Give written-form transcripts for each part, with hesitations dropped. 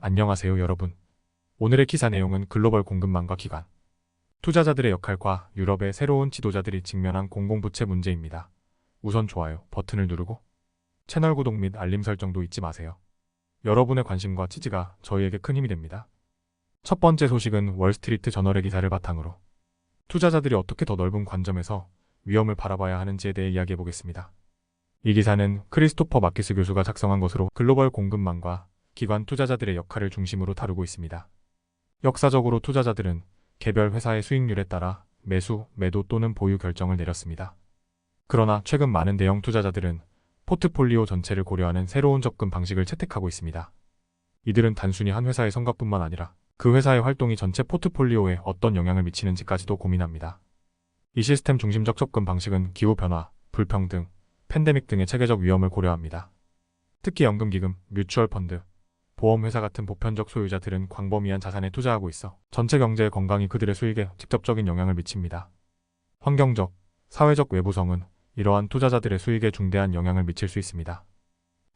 안녕하세요 여러분. 오늘의 기사 내용은 글로벌 공급망과 기관, 투자자들의 역할과 유럽의 새로운 지도자들이 직면한 공공부채 문제입니다. 우선 좋아요 버튼을 누르고 채널 구독 및 알림 설정도 잊지 마세요. 여러분의 관심과 지지가 저희에게 큰 힘이 됩니다. 첫 번째 소식은 월스트리트 저널의 기사를 바탕으로 투자자들이 어떻게 더 넓은 관점에서 위험을 바라봐야 하는지에 대해 이야기해 보겠습니다. 이 기사는 크리스토퍼 마키스 교수가 작성한 것으로 글로벌 공급망과 기관 투자자들의 역할을 중심으로 다루고 있습니다. 역사적으로 투자자들은 개별 회사의 수익률에 따라 매수, 매도 또는 보유 결정을 내렸습니다. 그러나 최근 많은 대형 투자자들은 포트폴리오 전체를 고려하는 새로운 접근 방식을 채택하고 있습니다. 이들은 단순히 한 회사의 성과뿐만 아니라 그 회사의 활동이 전체 포트폴리오에 어떤 영향을 미치는지까지도 고민합니다. 이 시스템 중심적 접근 방식은 기후변화, 불평등, 팬데믹 등의 체계적 위험을 고려합니다. 특히 연금기금, 뮤추얼 펀드, 보험회사 같은 보편적 소유자들은 광범위한 자산에 투자하고 있어 전체 경제의 건강이 그들의 수익에 직접적인 영향을 미칩니다. 환경적, 사회적 외부성은 이러한 투자자들의 수익에 중대한 영향을 미칠 수 있습니다.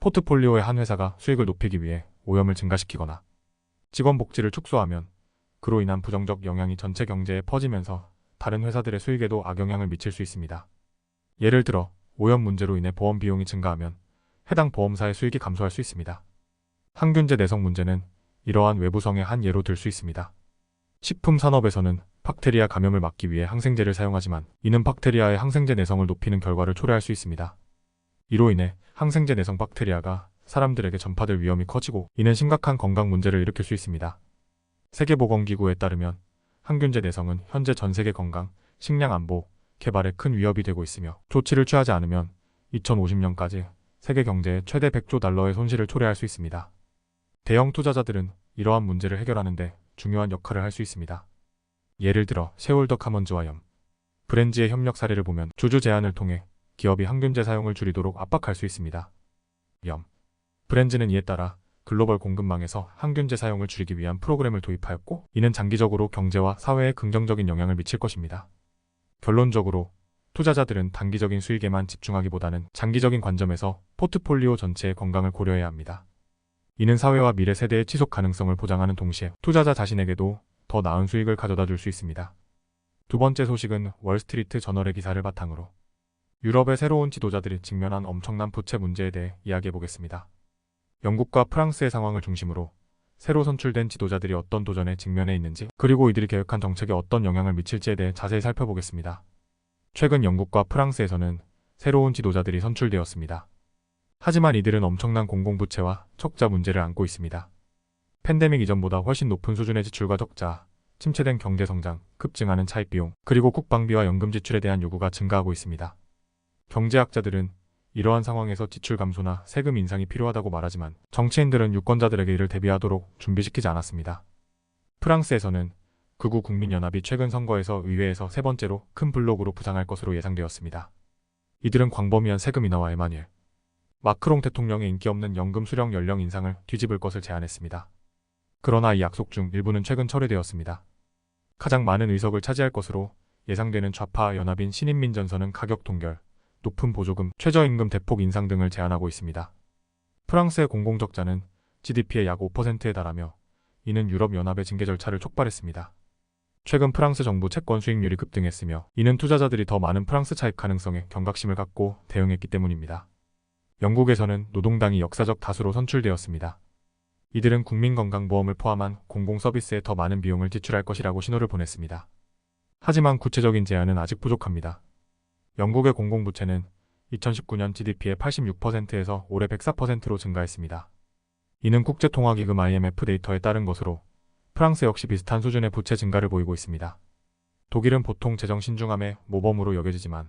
포트폴리오의 한 회사가 수익을 높이기 위해 오염을 증가시키거나 직원 복지를 축소하면 그로 인한 부정적 영향이 전체 경제에 퍼지면서 다른 회사들의 수익에도 악영향을 미칠 수 있습니다. 예를 들어 오염 문제로 인해 보험 비용이 증가하면 해당 보험사의 수익이 감소할 수 있습니다. 항균제 내성 문제는 이러한 외부성의 한 예로 들 수 있습니다. 식품 산업에서는 박테리아 감염을 막기 위해 항생제를 사용하지만 이는 박테리아의 항생제 내성을 높이는 결과를 초래할 수 있습니다. 이로 인해 항생제 내성 박테리아가 사람들에게 전파될 위험이 커지고 이는 심각한 건강 문제를 일으킬 수 있습니다. 세계보건기구에 따르면 항균제 내성은 현재 전 세계 건강, 식량 안보, 개발에 큰 위협이 되고 있으며 조치를 취하지 않으면 2050년까지 세계 경제에 최대 100조 달러의 손실을 초래할 수 있습니다. 대형 투자자들은 이러한 문제를 해결하는 데 중요한 역할을 할 수 있습니다. 예를 들어 셰올더 카먼즈와 염, 브랜지의 협력 사례를 보면 주주 제한을 통해 기업이 항균제 사용을 줄이도록 압박할 수 있습니다. 염, 브랜지는 이에 따라 글로벌 공급망에서 항균제 사용을 줄이기 위한 프로그램을 도입하였고 이는 장기적으로 경제와 사회에 긍정적인 영향을 미칠 것입니다. 결론적으로 투자자들은 단기적인 수익에만 집중하기보다는 장기적인 관점에서 포트폴리오 전체의 건강을 고려해야 합니다. 이는 사회와 미래 세대의 지속 가능성을 보장하는 동시에 투자자 자신에게도 더 나은 수익을 가져다 줄 수 있습니다. 두 번째 소식은 월스트리트 저널의 기사를 바탕으로 유럽의 새로운 지도자들이 직면한 엄청난 부채 문제에 대해 이야기해 보겠습니다. 영국과 프랑스의 상황을 중심으로 새로 선출된 지도자들이 어떤 도전에 직면해 있는지 그리고 이들이 계획한 정책에 어떤 영향을 미칠지에 대해 자세히 살펴보겠습니다. 최근 영국과 프랑스에서는 새로운 지도자들이 선출되었습니다. 하지만 이들은 엄청난 공공부채와 적자 문제를 안고 있습니다. 팬데믹 이전보다 훨씬 높은 수준의 지출과 적자, 침체된 경제성장, 급증하는 차입 비용, 그리고 국방비와 연금 지출에 대한 요구가 증가하고 있습니다. 경제학자들은 이러한 상황에서 지출 감소나 세금 인상이 필요하다고 말하지만 정치인들은 유권자들에게 이를 대비하도록 준비시키지 않았습니다. 프랑스에서는 극우 국민연합이 최근 선거에서 의회에서 세 번째로 큰 블록으로 부상할 것으로 예상되었습니다. 이들은 광범위한 세금 인하와 에마뉴엘 마크롱 대통령의 인기 없는 연금 수령 연령 인상을 뒤집을 것을 제안했습니다. 그러나 이 약속 중 일부는 최근 철회되었습니다. 가장 많은 의석을 차지할 것으로 예상되는 좌파 연합인 신인민전선은 가격 동결, 높은 보조금, 최저임금 대폭 인상 등을 제안하고 있습니다. 프랑스의 공공적자는 GDP의 약 5%에 달하며 이는 유럽연합의 징계 절차를 촉발했습니다. 최근 프랑스 정부 채권 수익률이 급등했으며 이는 투자자들이 더 많은 프랑스 차입 가능성에 경각심을 갖고 대응했기 때문입니다. 영국에서는 노동당이 역사적 다수로 선출되었습니다. 이들은 국민건강보험을 포함한 공공서비스에 더 많은 비용을 지출할 것이라고 신호를 보냈습니다. 하지만 구체적인 제안은 아직 부족합니다. 영국의 공공부채는 2019년 GDP의 86%에서 올해 104%로 증가했습니다. 이는 국제통화기금 IMF 데이터에 따른 것으로 프랑스 역시 비슷한 수준의 부채 증가를 보이고 있습니다. 독일은 보통 재정 신중함의 모범으로 여겨지지만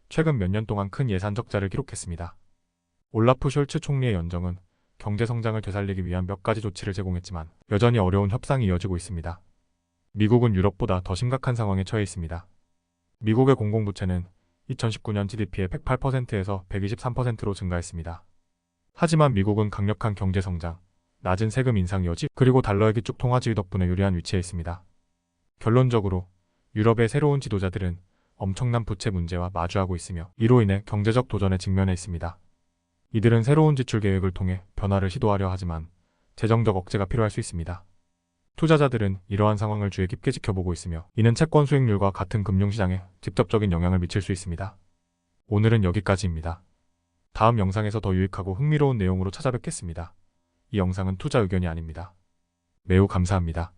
최근 몇 년 동안 큰 예산 적자를 기록했습니다. 영국의 공공부채는 2019년 GDP의 86%에서 올해 104%로 증가했습니다. 이는 국제통화기금 IMF 데이터에 따른 것으로 프랑스 역시 비슷한 수준의 부채 증가를 보이고 있습니다. 독일은 보통 재정 신중함의 모범으로 여겨지지만 최근 몇 년 동안 큰 예산 적자를 기록했습니다. 올라프 숄츠 총리의 연정은 경제성장을 되살리기 위한 몇 가지 조치를 제공했지만 여전히 어려운 협상이 이어지고 있습니다. 미국은 유럽보다 더 심각한 상황에 처해 있습니다. 미국의 공공부채는 2019년 GDP의 108%에서 123%로 증가했습니다. 하지만 미국은 강력한 경제성장, 낮은 세금 인상 여지, 그리고 달러의 기축 통화지위 덕분에 유리한 위치에 있습니다. 결론적으로 유럽의 새로운 지도자들은 엄청난 부채 문제와 마주하고 있으며 이로 인해 경제적 도전에 직면해 있습니다. 이들은 새로운 지출 계획을 통해 변화를 시도하려 하지만 재정적 억제가 필요할 수 있습니다. 투자자들은 이러한 상황을 주의 깊게 지켜보고 있으며 이는 채권 수익률과 같은 금융시장에 직접적인 영향을 미칠 수 있습니다. 오늘은 여기까지입니다. 다음 영상에서 더 유익하고 흥미로운 내용으로 찾아뵙겠습니다. 이 영상은 투자 의견이 아닙니다. 매우 감사합니다.